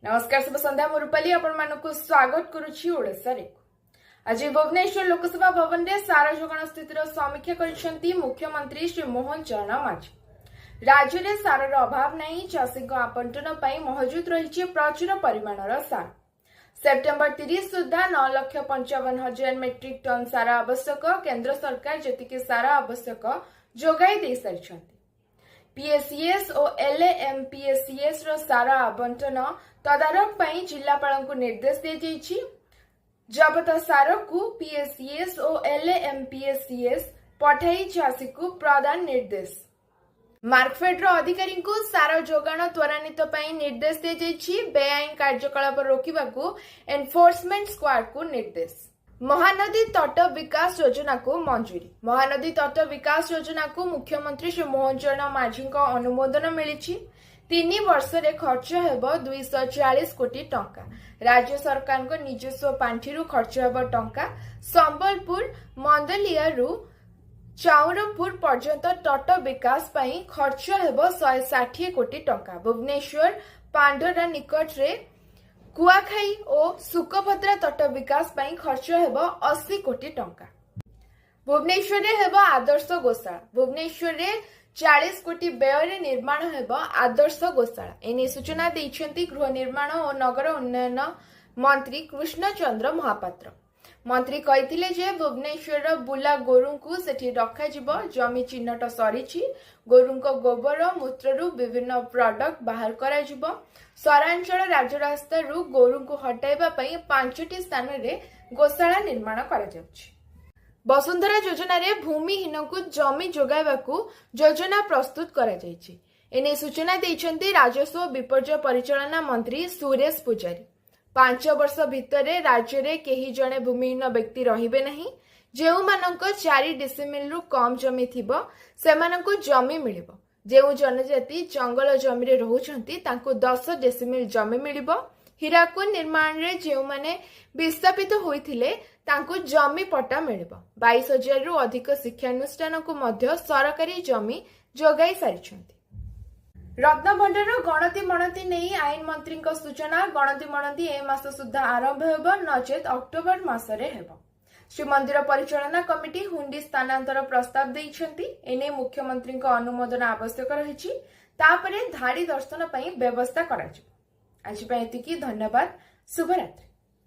नमस्कार शुभ संध्या मु रूपाली आपको स्वागत करुछि ओडिशा रे। आज भुवनेश्वर लोकसभा भवन में सारा जोगाण स्थितिर समीक्षा करिसेंती मुख्यमंत्री श्री मोहन चरण माझी। राज्य में सारार अभाव नहीं, चाषी आवंटन पर महजूद रही प्रचुर परिमाणर सार। सेप्टेम्बर 30 सुधा 9,55,000 मेट्रिक टन सारा आवश्यक केंद्र सरकार जी सारा आवश्यक जोगाई दे सारी। पीएसईएस और एलएमपीएसईएस रो सारा आवंटन तदारख पई जिलापाल को निर्देश दी जाइछि। जबत सार को पीएसईएस और एलएमपीएसईएस पठाई चाषी को प्रदान निर्देश। मार्कफेड रो अधिकारी को सार जोगाण त्वरान्वित पई निर्देश दी जाइछि। बेआईन कार्यकलाप रोकिबाकू एनफोर्समेंट स्क्वाड को निर्देश। महानदी तट विकास योजना को मंजूरी। महानदी तट विकास योजना को मुख्यमंत्री श्री मोहन चरण माझी अनुमोदन मिली। 3 वर्ष रे खर्च हेब 240 कोटी टंका। राज्य सरकार को निजस्व पांठिरु खर्च हेब टंका। संबलपुर मंदलिया रु चाउरपुर पर्यंत तट विकास पई खर्च हेब 160 कोटी टंका। भुवनेश्वर पांडरा निकट रे कुआखाई और सुकभद्रा तट विकास पई खर्च हेब 80 कोटी टंका। भुवनेश्वर रे हेब आदर्श गोशाला। भुवनेश्वर रे 40 कोटी व्यय निर्माण हेब आदर्श गोशाला। एने सूचना दैछंती गृह निर्माण और नगर उन्नयन मंत्री कृष्ण चंद्र महापात्र। मंत्री कहिथिले जे भुवनेश्वर बुला गोरु को सेठी रखा जिवो। जमी चिन्हट सरीछि। गोरुंको गोबर मूत्रु विभिन्न प्रोडक्ट बाहर करा जिवो। सहरांचल राजरास्ता रु गोरु को हटाइबा पई 5टी स्थान रे गोशाला निर्माण करा जाउछि। वसुंधरा योजना रे भूमिहीन को जमी जोगाइबाकू योजना प्रस्तुत करा जाइछि। एने सूचना दैछंती राजस्व विपर्यय परिचालना मंत्री सुरेश पुजारी। 5 वर्ष भितरे राज्य रे केही जणे भूमिहीन व्यक्ति रहिबे नहीं। जेउ मानक 4 डेसिमिल रु कम जमी थिबो सेमानकू जमी मिलिबो। जेउ जनजाति जंगल जमी रे रहुछंती तांको 10 डेसिमिल जमी मिलिबो। हीराकुद निर्माण रे जेउ माने विस्थापित होइथिले तांको जमी पट्टा मिलिबो। 22,000 रु अधिक शिक्षानुष्ठान को मध्य सरकारी जमी जोगाई सारिछंती। रत्नभंडार गणति मणति नहीं आईन मंत्री सूचना। गणति मणति ए मास सुधा आरंभ हेब, नचेत अक्टोबर मासरे हेब। श्रीमंदिर परिचालना कमिटी हुंडी स्थानांतर प्रस्ताव दैछंती। एने मुख्यमंत्री अनुमोदन आवश्यक रहिछि। तापरे धाड़ी दर्शन पई व्यवस्था कराजिबो। आज पई एतिकी। धन्यवाद। शुभरात्रि।